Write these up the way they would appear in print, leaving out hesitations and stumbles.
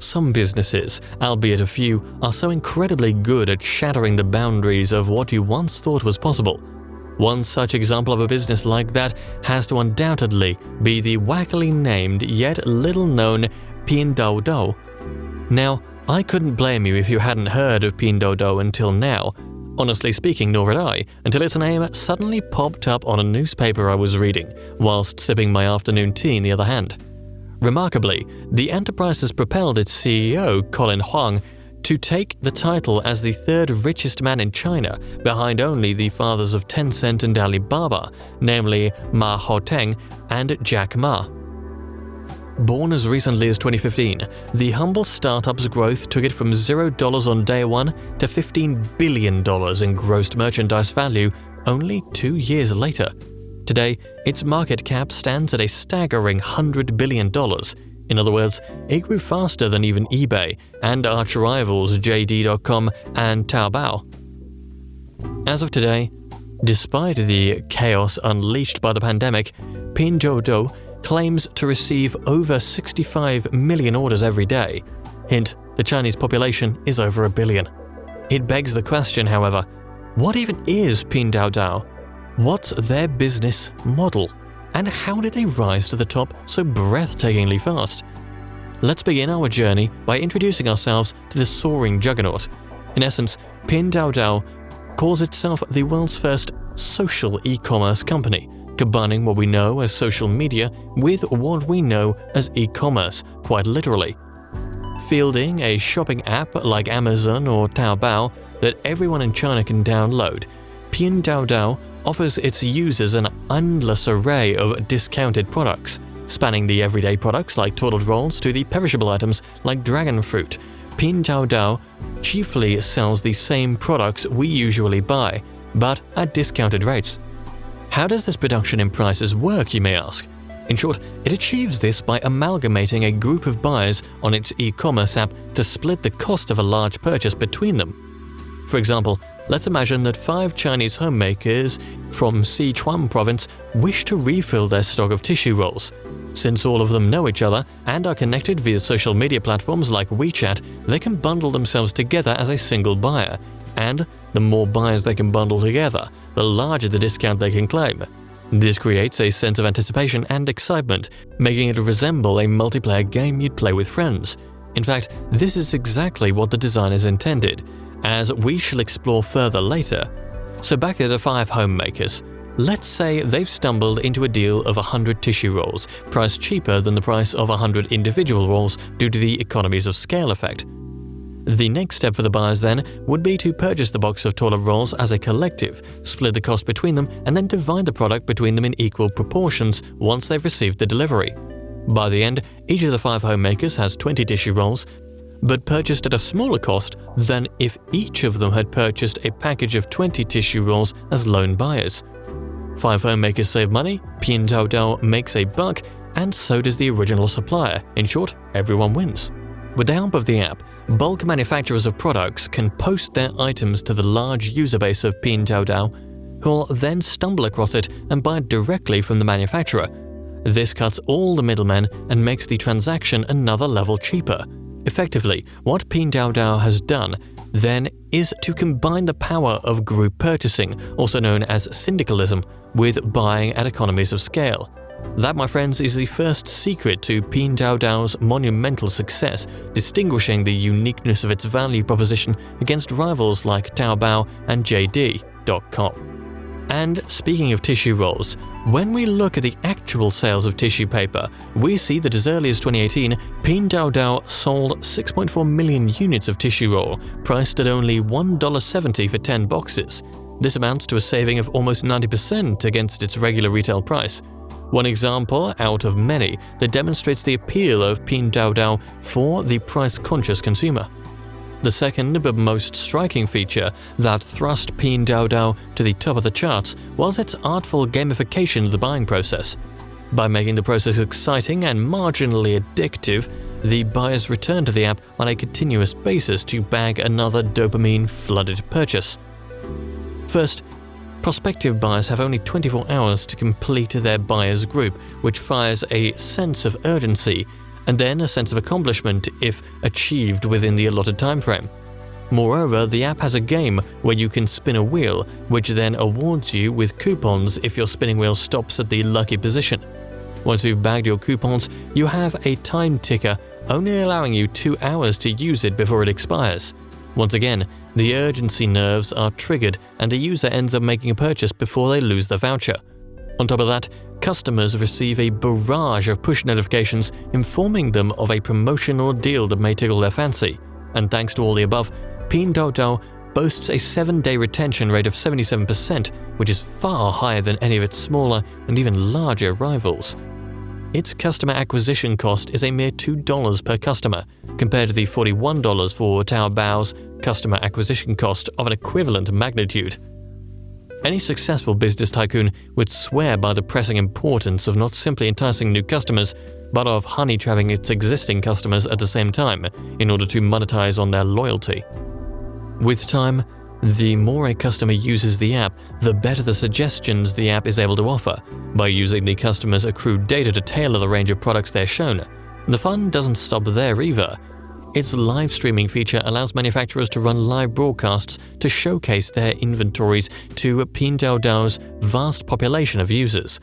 some businesses, albeit a few, are so incredibly good at shattering the boundaries of what you once thought was possible. One such example of a business like that has to undoubtedly be the wackily named yet little-known Pinduoduo. Now, I couldn't blame you if you hadn't heard of Pinduoduo until now. Honestly speaking, nor had I, until its name suddenly popped up on a newspaper I was reading, whilst sipping my afternoon tea in the other hand. Remarkably, the enterprise has propelled its CEO, Colin Huang, to take the title as the third richest man in China, behind only the fathers of Tencent and Alibaba, namely Ma Hoteng and Jack Ma. Born as recently as 2015, the humble startup's growth took it from $0 on day one to $15 billion in grossed merchandise value only 2 years later. Today, its market cap stands at a staggering $100 billion. In other words, it grew faster than even eBay and arch rivals JD.com and Taobao. As of today, despite the chaos unleashed by the pandemic, Pinduoduo claims to receive over 65 million orders every day. Hint, the Chinese population is over 1 billion. It begs the question, however, what even is Pinduoduo? What's their business model? And how did they rise to the top so breathtakingly fast? Let's begin our journey by introducing ourselves to the soaring juggernaut. In essence, Pinduoduo calls itself the world's first social e-commerce company, combining what we know as social media with what we know as e-commerce, quite literally. Fielding a shopping app like Amazon or Taobao that everyone in China can download, Pinduoduo offers its users an endless array of discounted products, spanning the everyday products like toilet rolls to the perishable items like dragon fruit. Pinduoduo chiefly sells the same products we usually buy, but at discounted rates. How does this production in prices work, you may ask? In short, it achieves this by amalgamating a group of buyers on its e-commerce app to split the cost of a large purchase between them. For example, let's imagine that 5 Chinese homemakers from Sichuan province wish to refill their stock of tissue rolls. Since all of them know each other and are connected via social media platforms like WeChat, they can bundle themselves together as a single buyer. And the more buyers they can bundle together, the larger the discount they can claim. This creates a sense of anticipation and excitement, making it resemble a multiplayer game you'd play with friends. In fact, this is exactly what the designers intended, as we shall explore further later. So back to the 5 homemakers. Let's say they've stumbled into a deal of 100 tissue rolls, priced cheaper than the price of 100 individual rolls due to the economies of scale effect. The next step for the buyers then would be to purchase the box of toilet rolls as a collective, split the cost between them, and then divide the product between them in equal proportions once they've received the delivery. By the end, each of the 5 homemakers has 20 tissue rolls, but purchased at a smaller cost than if each of them had purchased a package of 20 tissue rolls as lone buyers. 5 homemakers save money, Pinduoduo makes a buck, and so does the original supplier. In short, everyone wins. With the help of the app, bulk manufacturers of products can post their items to the large user base of Pinduoduo, who will then stumble across it and buy it directly from the manufacturer. This cuts all the middlemen and makes the transaction another level cheaper. Effectively, what Pinduoduo has done then is to combine the power of group purchasing, also known as syndicalism, with buying at economies of scale. That, my friends, is the first secret to Pinduoduo's monumental success, distinguishing the uniqueness of its value proposition against rivals like Taobao and JD.com. And speaking of tissue rolls, when we look at the actual sales of tissue paper, we see that as early as 2018, Pinduoduo sold 6.4 million units of tissue roll, priced at only $1.70 for 10 boxes. This amounts to a saving of almost 90% against its regular retail price. One example out of many that demonstrates the appeal of Pinduoduo for the price-conscious consumer. The second but most striking feature that thrust Pinduoduo to the top of the charts was its artful gamification of the buying process. By making the process exciting and marginally addictive, the buyers return to the app on a continuous basis to bag another dopamine-flooded purchase. First, prospective buyers have only 24 hours to complete their buyers group, which fires a sense of urgency and then a sense of accomplishment if achieved within the allotted time frame. Moreover, the app has a game where you can spin a wheel, which then awards you with coupons if your spinning wheel stops at the lucky position. Once you've bagged your coupons, you have a time ticker, only allowing you 2 hours to use it before it expires. Once again, the urgency nerves are triggered and a user ends up making a purchase before they lose the voucher. On top of that, customers receive a barrage of push notifications informing them of a promotion or deal that may tickle their fancy. And thanks to all the above, Pinduoduo boasts a 7-day retention rate of 77%, which is far higher than any of its smaller and even larger rivals. Its customer acquisition cost is a mere $2 per customer, compared to the $41 for Taobao's customer acquisition cost of an equivalent magnitude. Any successful business tycoon would swear by the pressing importance of not simply enticing new customers, but of honey-trapping its existing customers at the same time in order to monetize on their loyalty. With time, the more a customer uses the app, the better the suggestions the app is able to offer, by using the customer's accrued data to tailor the range of products they're shown. The fun doesn't stop there either. Its live streaming feature allows manufacturers to run live broadcasts to showcase their inventories to Pinduoduo's vast population of users.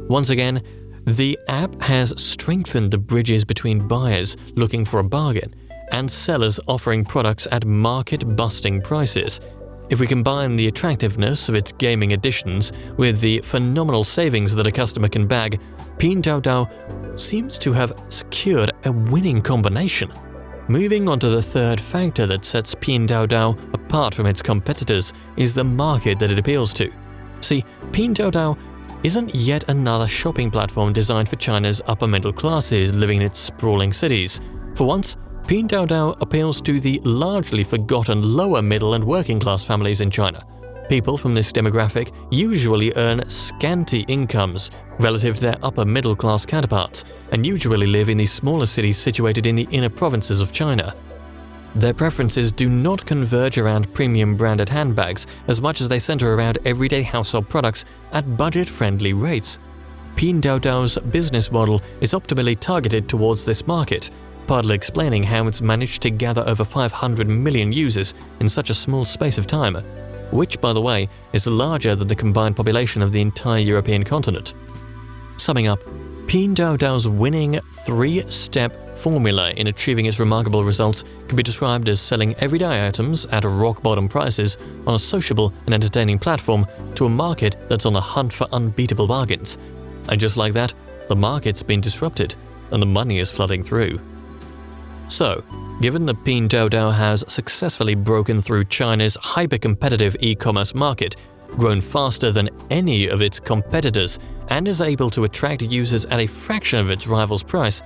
Once again, the app has strengthened the bridges between buyers looking for a bargain and sellers offering products at market-busting prices. If we combine the attractiveness of its gaming additions with the phenomenal savings that a customer can bag, Pinduoduo seems to have secured a winning combination. Moving on to the third factor that sets Pinduoduo apart from its competitors is the market that it appeals to. See, Pinduoduo isn't yet another shopping platform designed for China's upper middle classes living in its sprawling cities. For once, Pinduoduo appeals to the largely forgotten lower middle and working class families in China. People from this demographic usually earn scanty incomes relative to their upper middle class counterparts and usually live in the smaller cities situated in the inner provinces of China. Their preferences do not converge around premium branded handbags as much as they center around everyday household products at budget-friendly rates. Pinduoduo's business model is optimally targeted towards this market, partly explaining how it's managed to gather over 500 million users in such a small space of time, which, by the way, is larger than the combined population of the entire European continent. Summing up, Pinduoduo's winning 3-step formula in achieving its remarkable results can be described as selling everyday items at rock-bottom prices on a sociable and entertaining platform to a market that's on the hunt for unbeatable bargains. And just like that, the market's been disrupted and the money is flooding through. So, given that Pinduoduo has successfully broken through China's hyper-competitive e-commerce market, grown faster than any of its competitors, and is able to attract users at a fraction of its rival's price,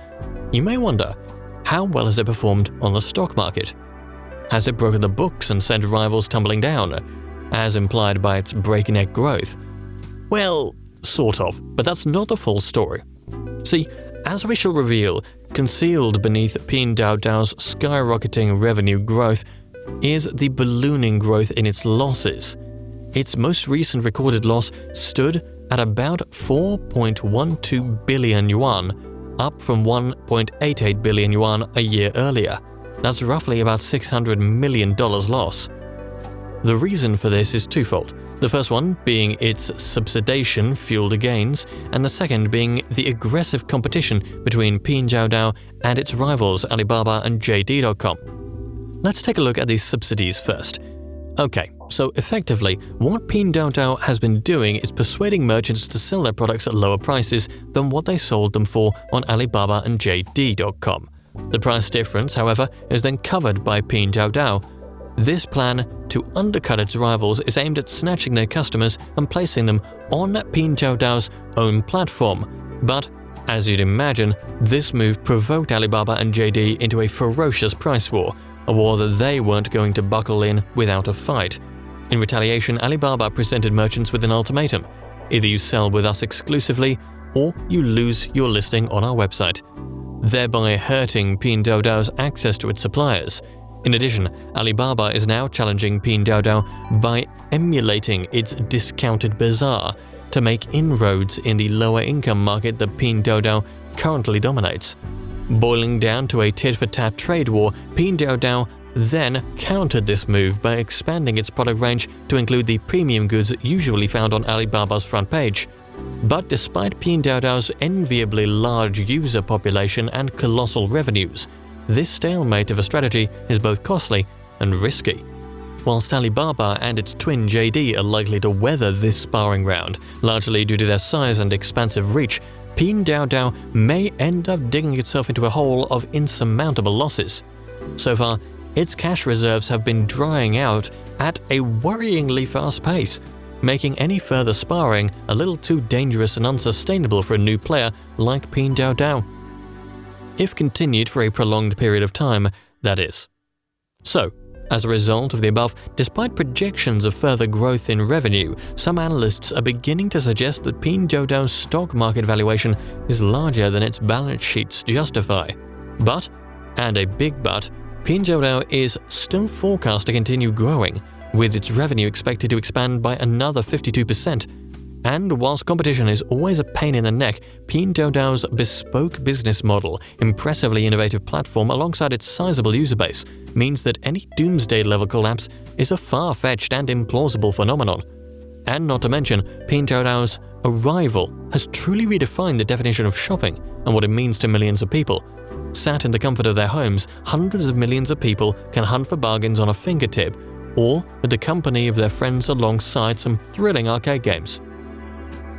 you may wonder, how well has it performed on the stock market? Has it broken the books and sent rivals tumbling down, as implied by its breakneck growth? Well, sort of, but that's not the full story. See, as we shall reveal, concealed beneath Pinduoduo's skyrocketing revenue growth is the ballooning growth in its losses. Its most recent recorded loss stood at about 4.12 billion yuan, up from 1.88 billion yuan a year earlier. That's roughly about $600 million loss. The reason for this is twofold. The first one being its subsidization fueled gains, and the second being the aggressive competition between Pinduoduo and its rivals Alibaba and JD.com. Let's take a look at these subsidies first. Okay, so effectively, what Pinduoduo has been doing is persuading merchants to sell their products at lower prices than what they sold them for on Alibaba and JD.com. The price difference, however, is then covered by Pinduoduo. This plan to undercut its rivals is aimed at snatching their customers and placing them on Pinduoduo's own platform. But, as you'd imagine, this move provoked Alibaba and JD into a ferocious price war, a war that they weren't going to buckle in without a fight. In retaliation, Alibaba presented merchants with an ultimatum: either you sell with us exclusively, or you lose your listing on our website, thereby hurting Pinduoduo's access to its suppliers. In addition, Alibaba is now challenging Pinduoduo by emulating its discounted bazaar to make inroads in the lower income market that Pinduoduo currently dominates. Boiling down to a tit-for-tat trade war, Pinduoduo then countered this move by expanding its product range to include the premium goods usually found on Alibaba's front page. But despite Pinduoduo's enviably large user population and colossal revenues, this stalemate of a strategy is both costly and risky. Whilst Alibaba and its twin JD are likely to weather this sparring round, largely due to their size and expansive reach, Pinduoduo may end up digging itself into a hole of insurmountable losses. So far, its cash reserves have been drying out at a worryingly fast pace, making any further sparring a little too dangerous and unsustainable for a new player like Pinduoduo. If continued for a prolonged period of time, that is. So, as a result of the above, despite projections of further growth in revenue, some analysts are beginning to suggest that Pinduoduo's stock market valuation is larger than its balance sheets justify. But, and a big but, Pinduoduo is still forecast to continue growing, with its revenue expected to expand by another 52%. And whilst competition is always a pain in the neck, Pinduoduo's bespoke business model, impressively innovative platform alongside its sizable user base, means that any doomsday-level collapse is a far-fetched and implausible phenomenon. And not to mention, Pinduoduo's arrival has truly redefined the definition of shopping and what it means to millions of people. Sat in the comfort of their homes, hundreds of millions of people can hunt for bargains on a fingertip, or with the company of their friends alongside some thrilling arcade games.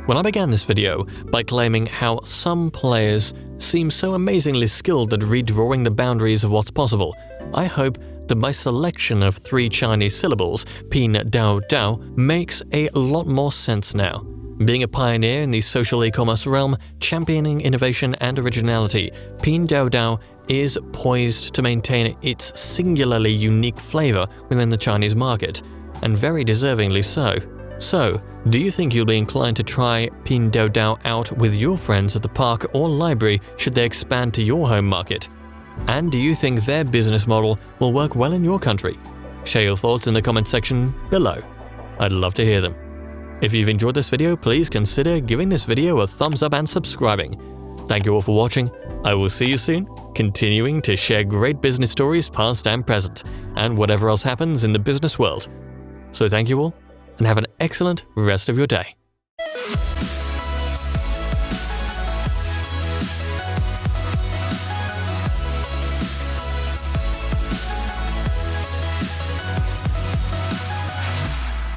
When I began this video by claiming how some players seem so amazingly skilled at redrawing the boundaries of what's possible, I hope that my selection of 3 Chinese syllables, Pinduoduo, makes a lot more sense now. Being a pioneer in the social e-commerce realm, championing innovation and originality, Pinduoduo is poised to maintain its singularly unique flavor within the Chinese market, and very deservingly so. So, do you think you'll be inclined to try Pinduoduo out with your friends at the park or library should they expand to your home market? And do you think their business model will work well in your country? Share your thoughts in the comment section below. I'd love to hear them. If you've enjoyed this video, please consider giving this video a thumbs up and subscribing. Thank you all for watching. I will see you soon, continuing to share great business stories past and present, and whatever else happens in the business world. So thank you all, and have an excellent rest of your day.